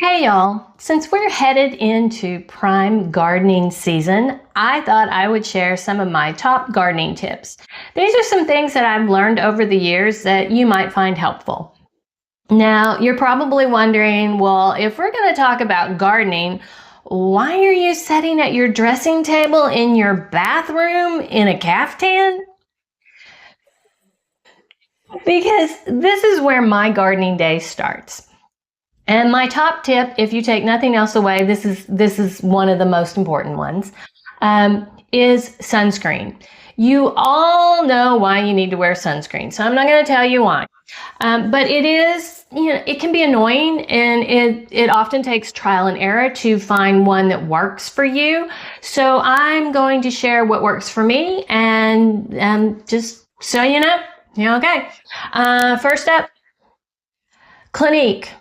Hey y'all, since we're headed into prime gardening season, I thought I would share some of my top gardening tips. These are some things that I've learned over the years that you might find helpful. Now, you're probably wondering, well, if we're going to talk about gardening, why are you sitting at your dressing table in your bathroom in a caftan? Because this is where my gardening day starts. And my top tip, if you take nothing else away, this is one of the most important ones, is sunscreen. You all know why you need to wear sunscreen, so I'm not going to tell you why. But it is, it can be annoying, and it often takes trial and error to find one that works for you. So I'm going to share what works for me, and just so you know, okay. First up, Clinique.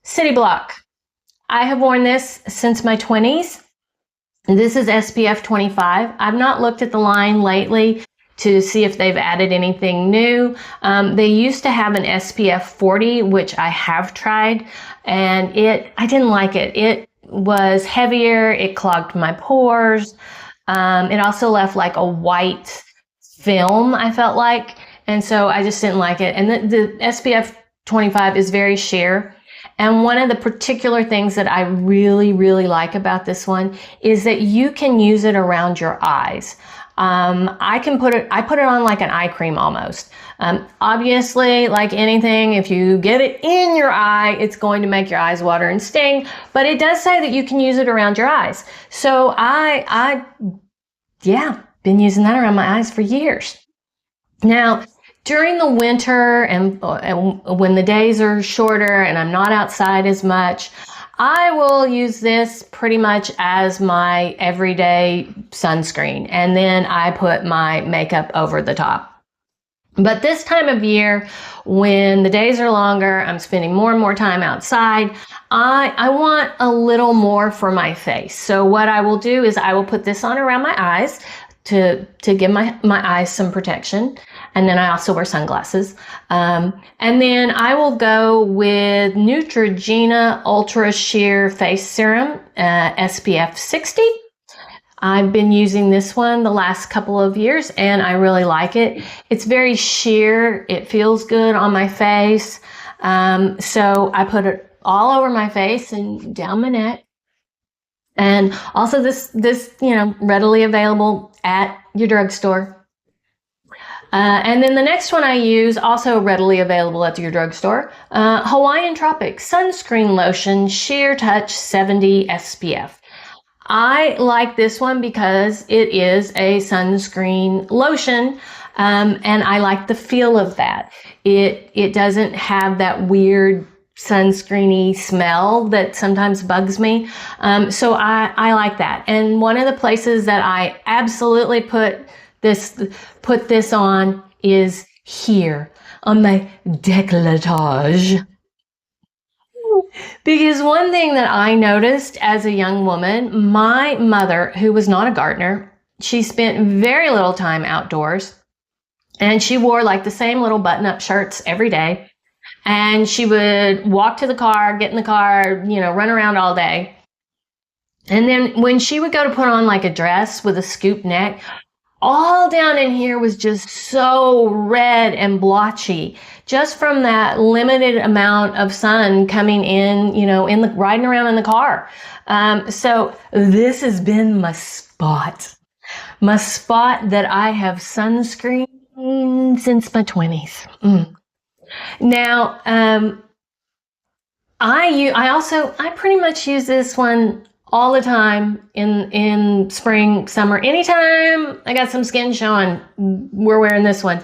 City Block. I have worn this since my 20s. This is SPF 25. I've not looked at the line lately to see if they've added anything new. They used to have an SPF 40, which I have tried, and I didn't like it. It was heavier, it clogged my pores. It also left like a white film, I felt like, and so I just didn't like it. And the SPF 25 is very sheer. And one of the particular things that I really, really like about this one is that you can use it around your eyes. I put it on like an eye cream almost. Obviously, like anything, if you get it in your eye, it's going to make your eyes water and sting, but it does say that you can use it around your eyes. So yeah, been using that around my eyes for years. Now, during the winter and when the days are shorter and I'm not outside as much, I will use this pretty much as my everyday sunscreen, and then I put my makeup over the top. But this time of year, when the days are longer, I'm spending more and more time outside, I want a little more for my face. So what I will do is I will put this on around my eyes to give my eyes some protection. And then I also wear sunglasses. And then I will go with Neutrogena Ultra Sheer Face Serum, SPF 60. I've been using this one the last couple of years and I really like it. It's very sheer. It feels good on my face. So I put it all over my face and down my neck. And also this, readily available at your drugstore. And then the next one I use, also readily available at your drugstore, Hawaiian Tropics Sunscreen Lotion Sheer Touch 70 SPF. I like this one because it is a sunscreen lotion, and I like the feel of that. It doesn't have that weird sunscreeny smell that sometimes bugs me. So I like that. And one of the places that I absolutely put this on is here on my décolletage. Because one thing that I noticed as a young woman, my mother, who was not a gardener, she spent very little time outdoors, and she wore like the same little button-up shirts every day. And she would walk to the car, get in the car, run around all day. And then when she would go to put on like a dress with a scoop neck, all down in here was just so red and blotchy, just from that limited amount of sun coming in, riding around in the car. So this has been my spot that I have sunscreen since my 20s. Now, I pretty much use this one all the time in spring, summer. Anytime I got some skin showing, we're wearing this one.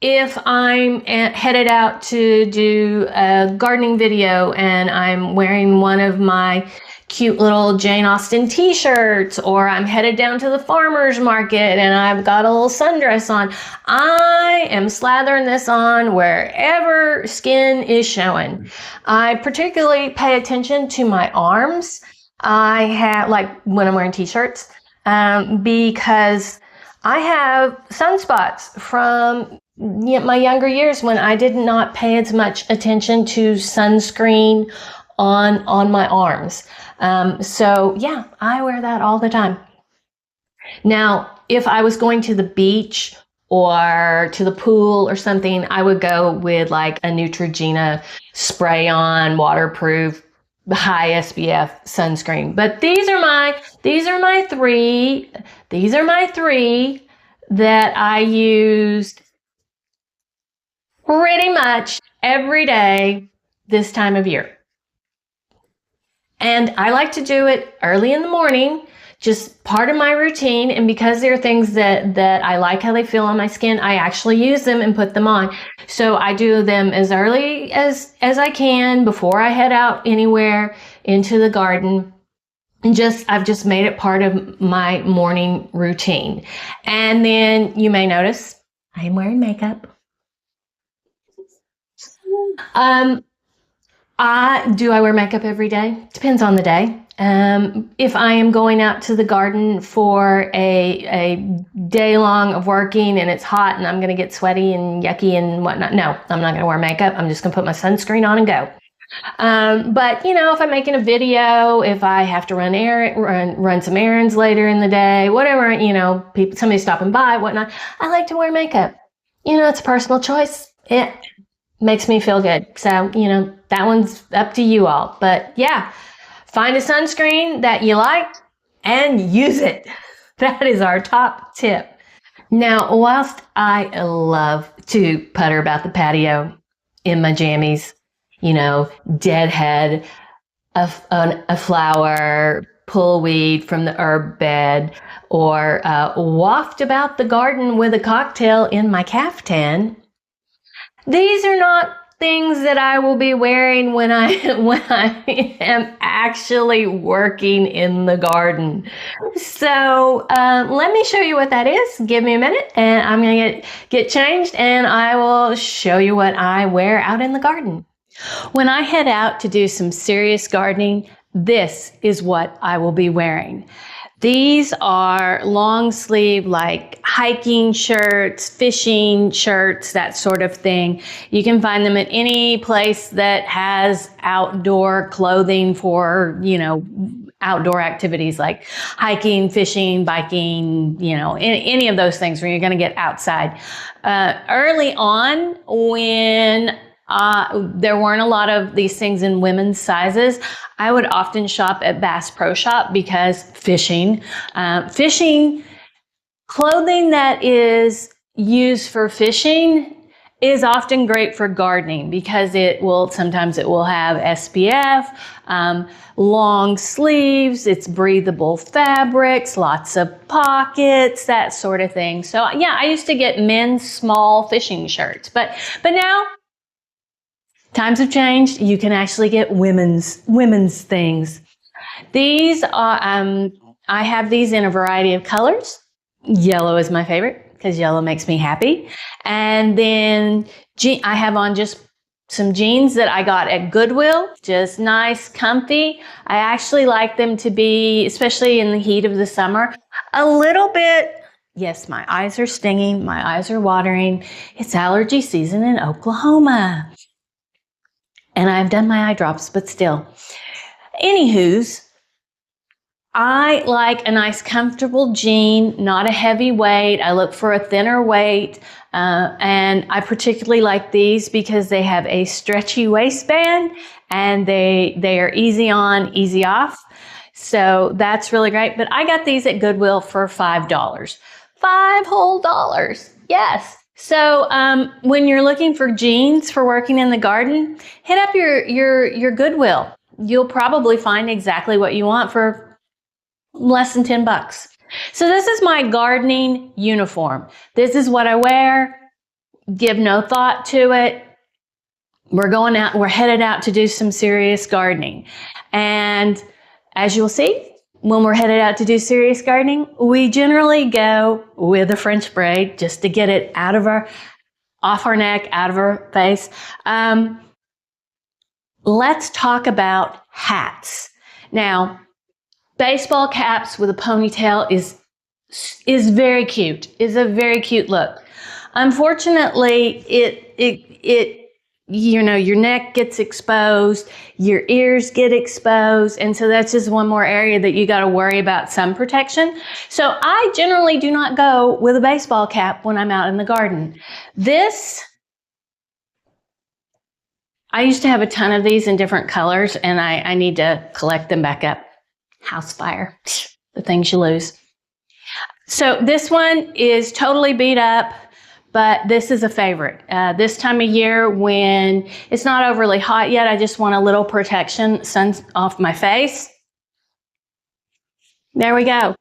If I'm headed out to do a gardening video and I'm wearing one of my cute little Jane Austen t-shirts, or I'm headed down to the farmer's market and I've got a little sundress on, I am slathering this on wherever skin is showing. I particularly pay attention to my arms. I have, like when I'm wearing t-shirts, because I have sunspots from my younger years when I did not pay as much attention to sunscreen on my arms. So yeah, I wear that all the time. Now, if I was going to the beach or to the pool or something, I would go with like a Neutrogena spray on waterproof high SPF sunscreen. But these are my three that I used pretty much every day this time of year. And I like to do it early in the morning, just part of my routine. And because there are things that I like how they feel on my skin, I actually use them and put them on. So I do them as early as I can before I head out anywhere into the garden. And I've just made it part of my morning routine. And then you may notice I am wearing makeup. Do I wear makeup every day? Depends on the day. If I am going out to the garden for a day long of working and it's hot and I'm going to get sweaty and yucky and whatnot, no, I'm not going to wear makeup. I'm just going to put my sunscreen on and go. But you know, if I'm making a video, if I have to run some errands later in the day, whatever, you know, somebody stopping by, whatnot, I like to wear makeup. You know, it's a personal choice. It makes me feel good. So, you know, that one's up to you all. But yeah, find a sunscreen that you like and use it. That is our top tip. Now, whilst I love to putter about the patio in my jammies, you know, deadhead a flower, pull weed from the herb bed, or waft about the garden with a cocktail in my caftan, these are not things that I will be wearing when I am actually working in the garden. So let me show you what that is. Give me a minute and I'm going to get changed and I will show you what I wear out in the garden. When I head out to do some serious gardening, this is what I will be wearing. These are long sleeve, like hiking shirts, fishing shirts, that sort of thing. You can find them at any place that has outdoor clothing for, you know, outdoor activities like hiking, fishing, biking, you know, any of those things where you're going to get outside. Early on, when there weren't a lot of these things in women's sizes, I would often shop at Bass Pro Shop because fishing clothing that is used for fishing is often great for gardening because sometimes it will have SPF, long sleeves, it's breathable fabrics, lots of pockets, that sort of thing. So yeah, I used to get men's small fishing shirts, but now times have changed. You can actually get women's things. These are, I have these in a variety of colors. Yellow is my favorite because yellow makes me happy. And then I have on just some jeans that I got at Goodwill, just nice, comfy. I actually like them to be, especially in the heat of the summer, a little bit, yes, my eyes are stinging, my eyes are watering. It's allergy season in Oklahoma. And I've done my eye drops, but still. Anywho's, I like a nice comfortable jean, not a heavy weight. I look for a thinner weight. And I particularly like these because they have a stretchy waistband and they are easy on, easy off. So that's really great. But I got these at Goodwill for $5. $5 whole. Yes. So when you're looking for jeans for working in the garden, hit up your Goodwill. You'll probably find exactly what you want for less than $10. So this is my gardening uniform. This is what I wear. Give no thought to it. We're headed out to do some serious gardening. And as you'll see, when we're headed out to do serious gardening, we generally go with a French braid just to get it off our neck, out of our face. Let's talk about hats. Now, baseball caps with a ponytail is very cute. Is a very cute look. Unfortunately, it you know, your neck gets exposed, your ears get exposed. And so that's just one more area that you got to worry about sun protection. So I generally do not go with a baseball cap when I'm out in the garden. This, I used to have a ton of these in different colors, and I need to collect them back up. House fire, the things you lose. So this one is totally beat up, but this is a favorite. This time of year when it's not overly hot yet, I just want a little protection, sun's off my face. There we go.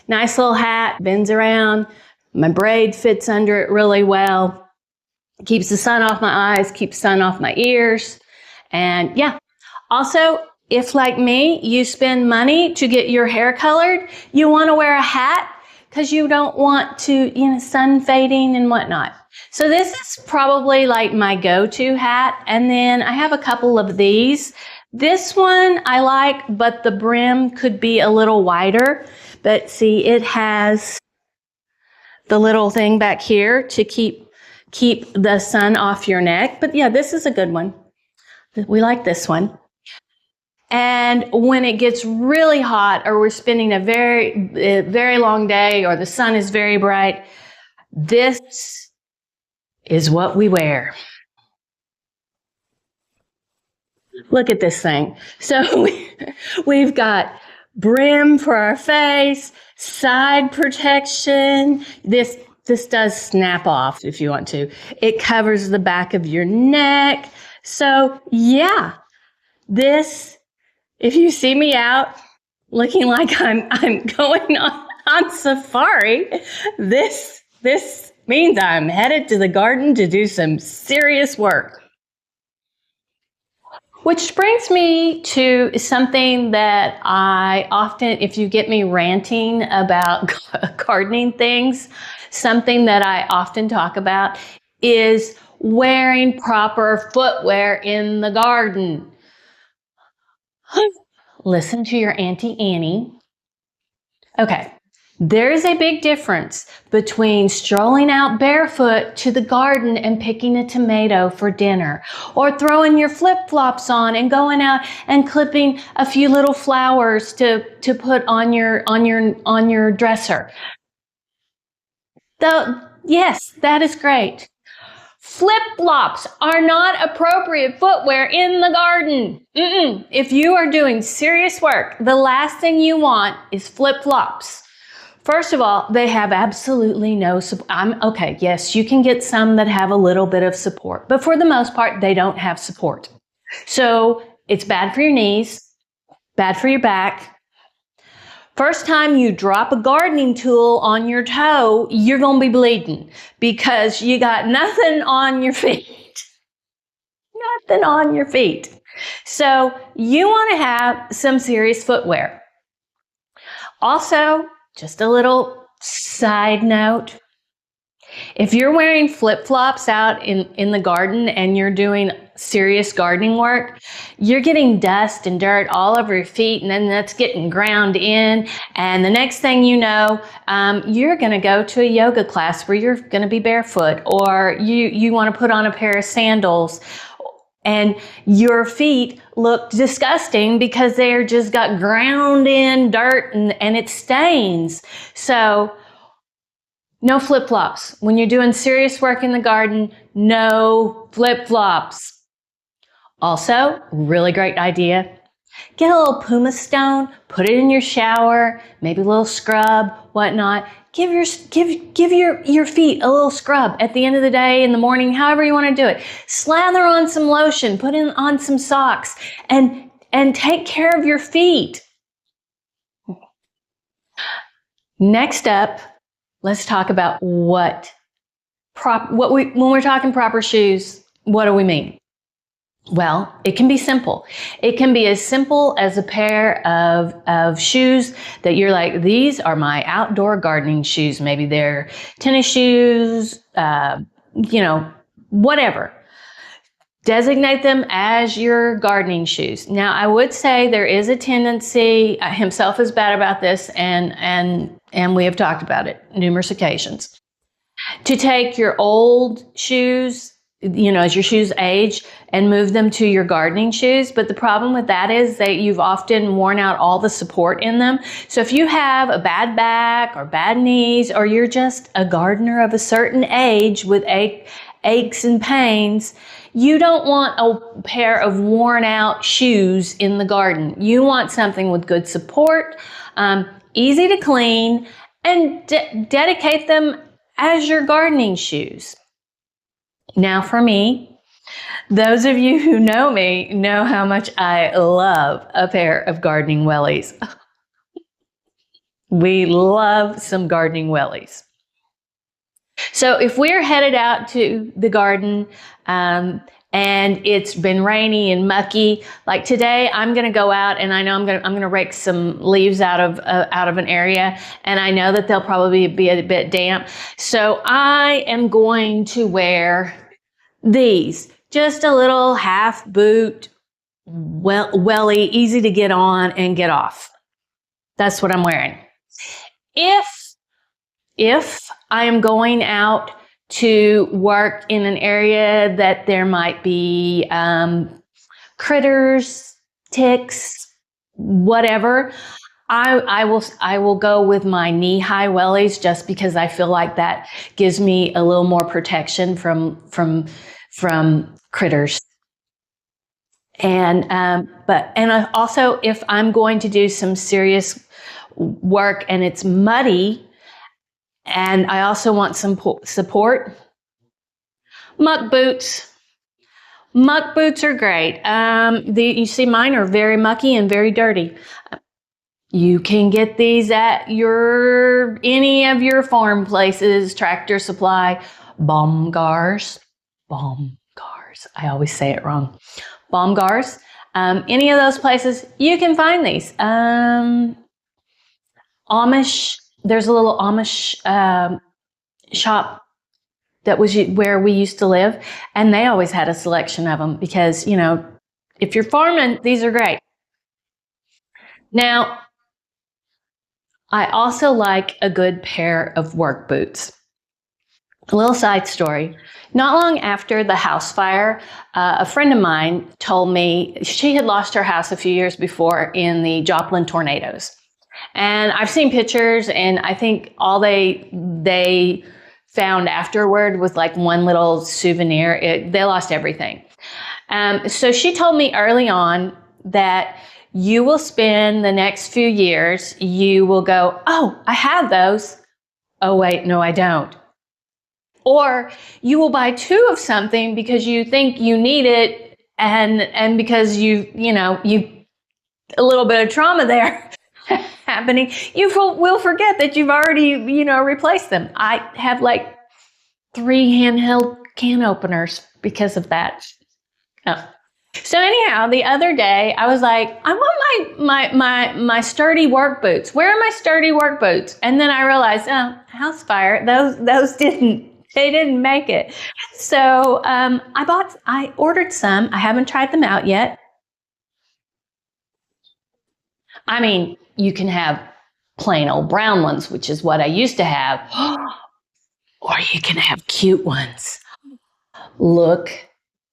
Nice little hat, bends around. My braid fits under it really well. Keeps the sun off my eyes, keeps sun off my ears. And yeah, also, if like me, you spend money to get your hair colored, you want to wear a hat because you don't want to, you know, sun fading and whatnot. So this is probably like my go-to hat. And then I have a couple of these. This one I like, but the brim could be a little wider. But see, it has the little thing back here to keep the sun off your neck. But yeah, this is a good one. We like this one. And when it gets really hot, or we're spending a very long day, or the sun is very bright, this is what we wear. Look at this thing. So we've got brim for our face, side protection. This does snap off if you want to. It covers the back of your neck. So yeah, this, if you see me out looking like I'm going on safari, this means I'm headed to the garden to do some serious work. Which brings me to something that I often, if you get me ranting about gardening things, something that I often talk about is wearing proper footwear in the garden. Listen to your Auntie Annie. Okay, there is a big difference between strolling out barefoot to the garden and picking a tomato for dinner, or throwing your flip-flops on and going out and clipping a few little flowers to put on your dresser. Yes, that is great. Flip-flops are not appropriate footwear in the garden. If you are doing serious work, the last thing you want is flip-flops. First of all, they have absolutely no support. Okay, yes, you can get some that have a little bit of support, but for the most part, they don't have support. So it's bad for your knees, bad for your back. First time you drop a gardening tool on your toe, you're going to be bleeding because you got nothing on your feet. Nothing on your feet. So you want to have some serious footwear. Also, just a little side note. If you're wearing flip-flops out in the garden and you're doing serious gardening work, you're getting dust and dirt all over your feet, and then that's getting ground in. And the next thing you know, you're going to go to a yoga class where you're going to be barefoot, or you want to put on a pair of sandals, and your feet look disgusting because they're just got ground in dirt and it stains. So no flip-flops. When you're doing serious work in the garden, no flip-flops. Also, really great idea. Get a little pumice stone, put it in your shower, maybe a little scrub, whatnot. Give your feet a little scrub at the end of the day, in the morning, however you want to do it. Slather on some lotion, put on some socks, and take care of your feet. Next up, let's talk about when we're talking proper shoes, what do we mean? Well, it can be simple. It can be as simple as a pair of shoes that you're like, these are my outdoor gardening shoes. Maybe they're tennis shoes, whatever. Designate them as your gardening shoes. Now, I would say there is a tendency, himself is bad about this, and we have talked about it numerous occasions, to take your old shoes, as your shoes age, and move them to your gardening shoes. But the problem with that is that you've often worn out all the support in them. So if you have a bad back or bad knees, or you're just a gardener of a certain age with aches and pains, you don't want a pair of worn out shoes in the garden. You want something with good support, easy to clean, and dedicate them as your gardening shoes. Now for me, those of you who know me know how much I love a pair of gardening wellies. We love some gardening wellies. So if we're headed out to the garden and it's been rainy and mucky, like today, I'm going to go out and I know I'm going to rake some leaves out of an area, and I know that they'll probably be a bit damp. So I am going to wear these, just a little half boot welly, easy to get on and get off. That's what I'm wearing. If I am going out to work in an area that there might be critters, ticks, whatever, I will go with my knee-high wellies, just because I feel like that gives me a little more protection from critters. And also, if I'm going to do some serious work and it's muddy, and I also want some support, muck boots. Muck boots are great. You see mine are very mucky and very dirty. You can get these at any of your farm places, Tractor Supply, Baumgars. I always say it wrong. Baumgars. Any of those places, you can find these. Amish. There's a little Amish shop that was where we used to live, and they always had a selection of them because, if you're farming, these are great. Now, I also like a good pair of work boots. A little side story. Not long after the house fire, a friend of mine told me she had lost her house a few years before in the Joplin tornadoes. And I've seen pictures, and I think all they found afterward was like one little souvenir. They lost everything. So she told me early on that you will spend the next few years, you will go, oh, I have those. Oh, wait, no, I don't. Or you will buy two of something because you think you need it, and because you a little bit of trauma there happening, you will forget that you've already, replaced them. I have like 3 handheld can openers because of that. Oh. So anyhow, the other day I was like, I want my sturdy work boots. Where are my sturdy work boots? And then I realized, oh, house fire, those didn't make it. So I ordered some. I haven't tried them out yet. I mean, you can have plain old brown ones, which is what I used to have, or you can have cute ones. Look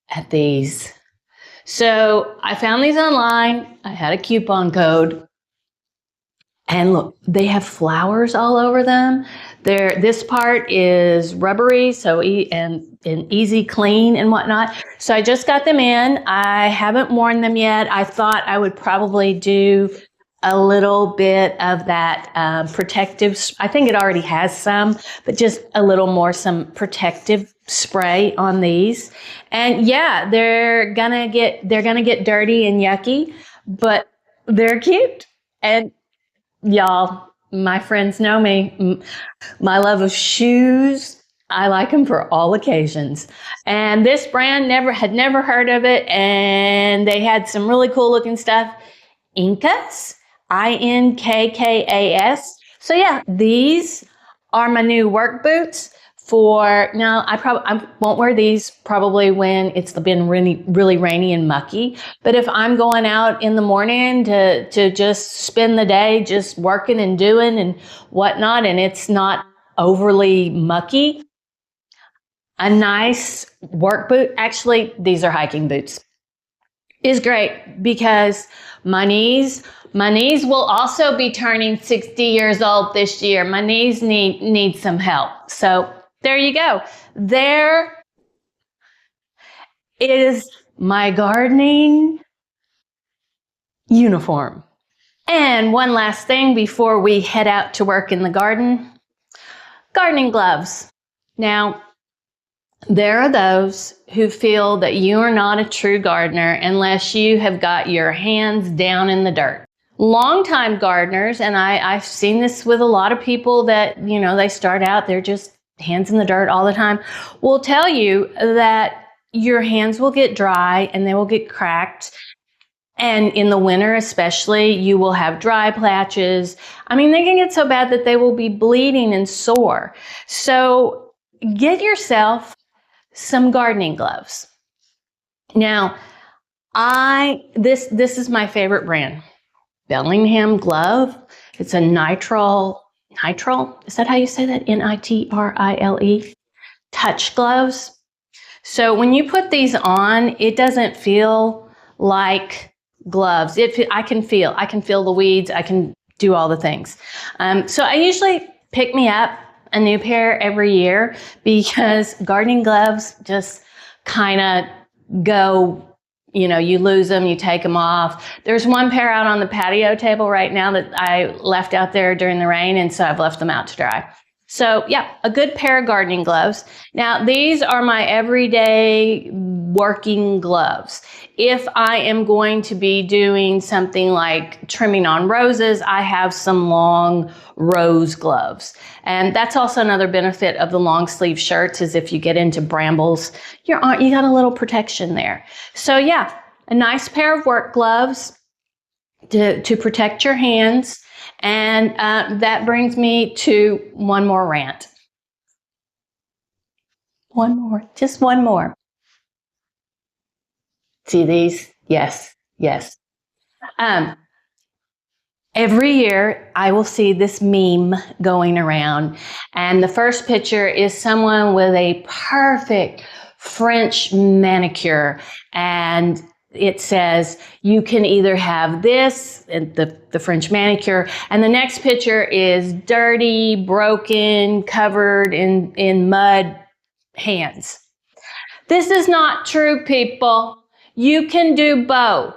at these. So I found these online. I had a coupon code. And look, they have flowers all over them. This part is rubbery, and easy clean and whatnot. So I just got them in. I haven't worn them yet. I thought I would probably do a little bit of that protective. I think it already has some, but just a little more, some protective spray on these. And yeah, they're gonna get dirty and yucky, but they're cute. And y'all, my friends know me. My love of shoes, I like them for all occasions. And this brand had never heard of it, and they had some really cool looking stuff. Incas, Inkkas. So yeah, these are my new work boots. Now, I won't wear these probably when it's been really, really rainy and mucky. But if I'm going out in the morning to just spend the day just working and doing and whatnot, and it's not overly mucky, a nice work boot, actually, these are hiking boots, is great because my knees will also be turning 60 years old this year. My knees need some help. So there you go. There is my gardening uniform. And one last thing before we head out to work in the garden, gardening gloves. Now, there are those who feel that you are not a true gardener unless you have got your hands down in the dirt. Longtime gardeners, and I've seen this with a lot of people that, you know, they start out, they're just hands in the dirt all the time, will tell you that your hands will get dry and they will get cracked. And in the winter especially, you will have dry patches. I mean, they can get so bad that they will be bleeding and sore. So get yourself some gardening gloves. Now, this is my favorite brand, Bellingham Glove. It's a nitrile, is that how you say that? Nitrile, touch gloves. So when you put these on, it doesn't feel like gloves. I can feel the weeds. I can do all the things. So I usually pick me up a new pair every year because gardening gloves just kind of go, you know, you lose them, you take them off. There's one pair out on the patio table right now that I left out there during the rain, and so I've left them out to dry. So yeah, a good pair of gardening gloves. Now these are my everyday working gloves. If I am going to be doing something like trimming on roses, I have some long rose gloves. And that's also another benefit of the long sleeve shirts is if you get into brambles, you got a little protection there. So yeah, a nice pair of work gloves to protect your hands. And that brings me to one more rant. One more, just one more. See these? Yes, yes. Every year I will see this meme going around, and the first picture is someone with a perfect French manicure, and it says you can either have this, the French manicure, and the next picture is dirty, broken, covered in mud hands. This is not true, people. You can do both.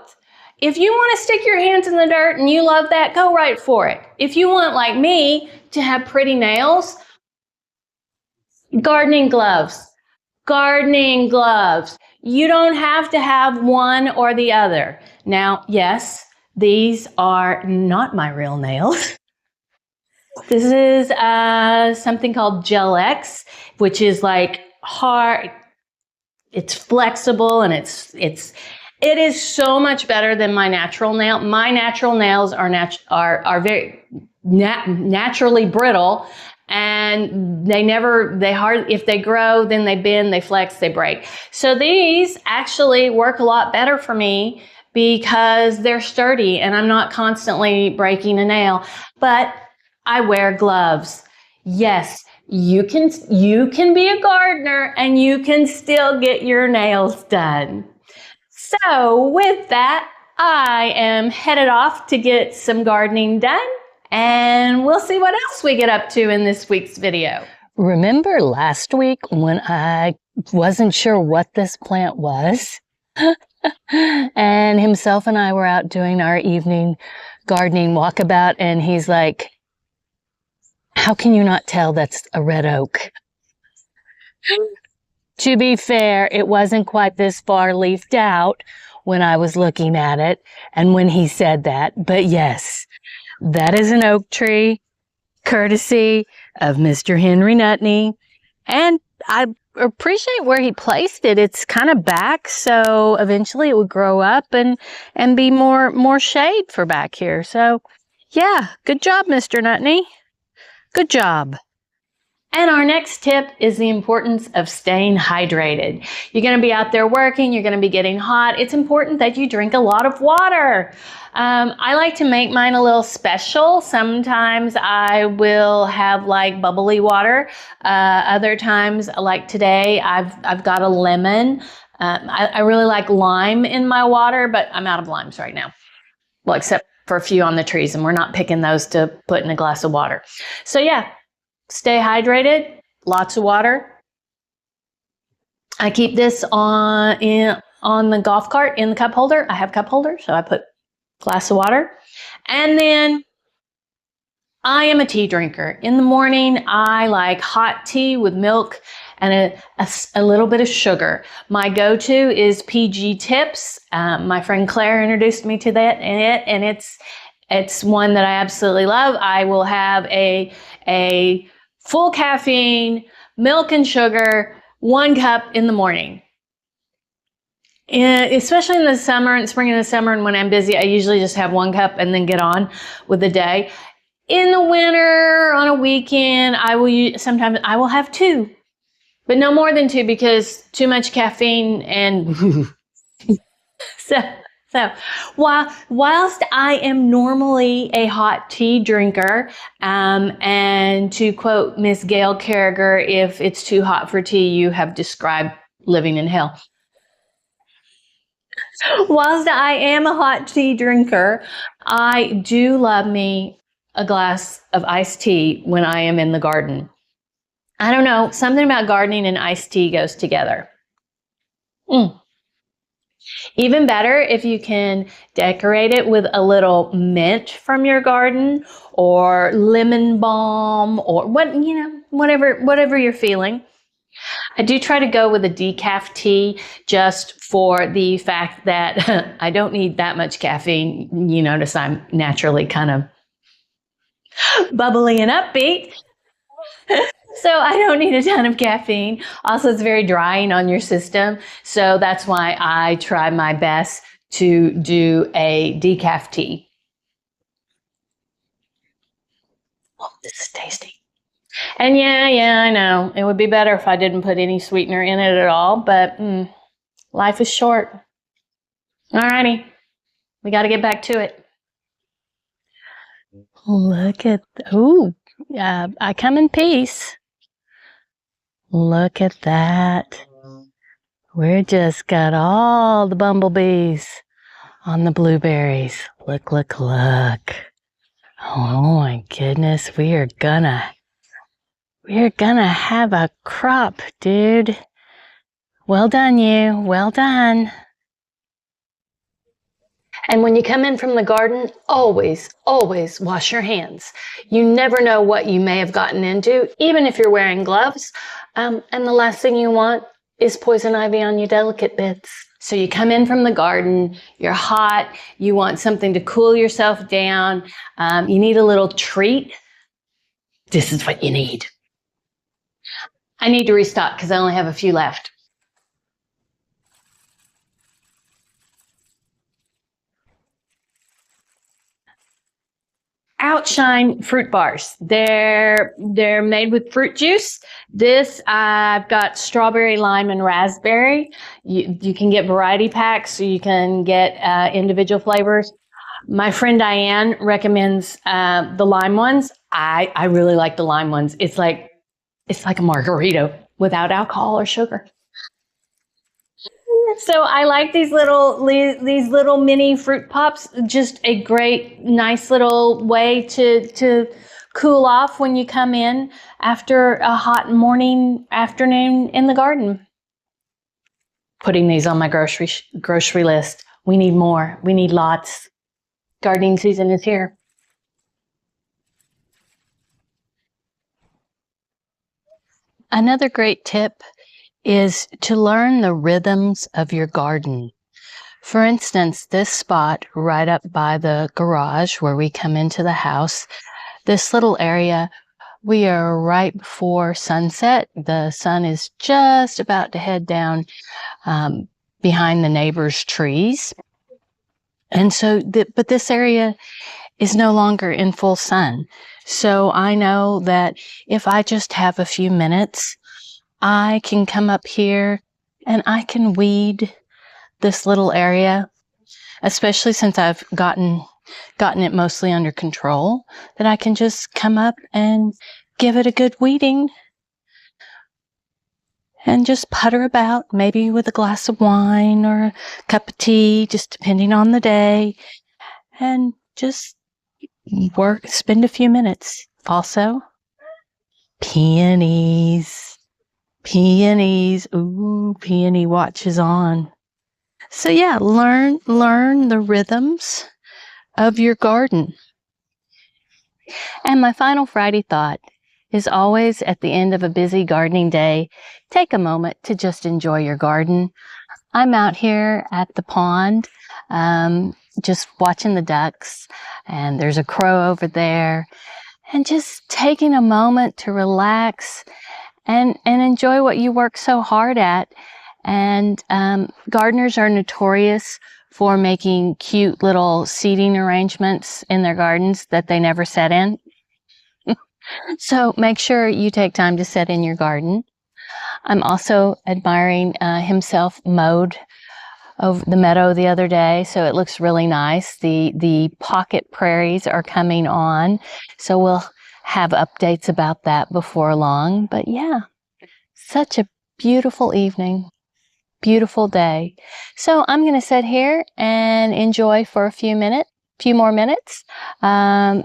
If you want to stick your hands in the dirt and you love that, go right for it. If you want, like me, to have pretty nails, gardening gloves. Gardening gloves. You don't have to have one or the other. Now, yes, these are not my real nails. This is something called Gel X, which is like hard. It's flexible and it is so much better than my natural nail. My natural nails are very naturally brittle, and if they grow, then they bend, they flex, they break. So these actually work a lot better for me because they're sturdy and I'm not constantly breaking a nail. But I wear gloves. Yes, you can be a gardener and you can still get your nails done. So with that, I am headed off to get some gardening done, and we'll see what else we get up to in this week's video. Remember last week when I wasn't sure what this plant was? And himself and I were out doing our evening gardening walkabout, and he's like, "How can you not tell that's a red oak?" To be fair, it wasn't quite this far leafed out when I was looking at it and when he said that. But yes, that is an oak tree, courtesy of Mr. Henry Nutney. And I appreciate where he placed it. It's kind of back, so eventually it would grow up and be more shade for back here. So yeah, good job, Mr. Nutney. Good job. And our next tip is the importance of staying hydrated. You're going to be out there working, you're going to be getting hot. It's important that you drink a lot of water. I like to make mine a little special. Sometimes I will have like bubbly water. Other times, like today, I've got a lemon. I really like lime in my water, but I'm out of limes right now. Well, except for a few on the trees, and we're not picking those to put in a glass of water. So yeah, stay hydrated, lots of water. I keep this on the golf cart in the cup holder. I have cup holder, so I put a glass of water. And then I am a tea drinker. In the morning, I like hot tea with milk and a little bit of sugar. My go-to is PG Tips. My friend Claire introduced me to that, and it's one that I absolutely love. I will have a full caffeine, milk and sugar, 1 cup in the morning. And especially in the summer and spring and the summer, and when I'm busy, I usually just have 1 cup and then get on with the day. In the winter, on a weekend, sometimes I will have 2, but no more than 2 because too much caffeine and So whilst I am normally a hot tea drinker, and to quote Miss Gail Carriger, if it's too hot for tea, you have described living in hell. Whilst I am a hot tea drinker, I do love me a glass of iced tea when I am in the garden. I don't know, something about gardening and iced tea goes together. Even better if you can decorate it with a little mint from your garden or lemon balm or whatever you're feeling. I do try to go with a decaf tea just for the fact that I don't need that much caffeine. You notice I'm naturally kind of bubbly and upbeat. So I don't need a ton of caffeine. Also, it's very drying on your system. So that's why I try my best to do a decaf tea. Oh, this is tasty. And yeah, I know. It would be better if I didn't put any sweetener in it at all, but life is short. Alrighty, we got to get back to it. Look at, I come in peace. Look at that. We just got all the bumblebees on the blueberries. Look. Oh my goodness, we're gonna have a crop, dude. Well done, you. Well done. And when you come in from the garden, always wash your hands. You never know what you may have gotten into, even if you're wearing gloves. And the last thing you want is poison ivy on your delicate bits. So you come in from the garden, you're hot, you want something to cool yourself down, you need a little treat. This is what you need. I need to restock because I only have a few left. Outshine fruit bars. They're made with fruit juice. This I've got strawberry, lime, and raspberry. You can get variety packs, so you can get individual flavors. My friend Diane recommends the lime ones. I really like the lime ones. It's like a margarita without alcohol or sugar. So I like these little mini fruit pops. Just a great, nice little way to cool off when you come in after a hot afternoon in the garden. Putting these on my grocery list. We need more. We need lots. Gardening season is here. Another great tip is to learn the rhythms of your garden. For instance, this spot right up by the garage where we come into the house, this little area, we are right before sunset. The sun is just about to head down behind the neighbor's trees. And so, but this area is no longer in full sun. So I know that if I just have a few minutes, I can come up here and I can weed this little area, especially since I've gotten it mostly under control, that I can just come up and give it a good weeding and just putter about, maybe with a glass of wine or a cup of tea, just depending on the day, and just spend a few minutes. Also, peonies. Peonies. Ooh, peony watch is on. So yeah, learn the rhythms of your garden. And my final Friday thought is always at the end of a busy gardening day, take a moment to just enjoy your garden. I'm out here at the pond, just watching the ducks, and there's a crow over there, and just taking a moment to relax and enjoy what you work so hard at. And gardeners are notorious for making cute little seating arrangements in their gardens that they never set in. So make sure you take time to set in your garden. I'm also admiring himself mowed over the meadow the other day, so it looks really nice. The pocket prairies are coming on, so we'll have updates about that before long. But yeah, such a beautiful evening, beautiful day. So I'm going to sit here and enjoy for a few more minutes.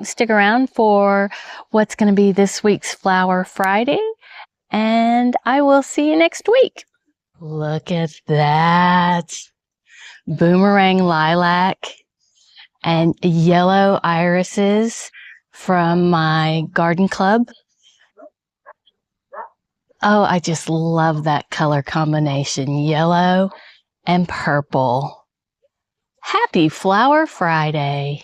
Stick around for what's going to be this week's Flower Friday, and I will see you next week. Look at that. Boomerang lilac and yellow irises from my garden club. Oh, I just love that color combination, yellow and purple. Happy Flower Friday.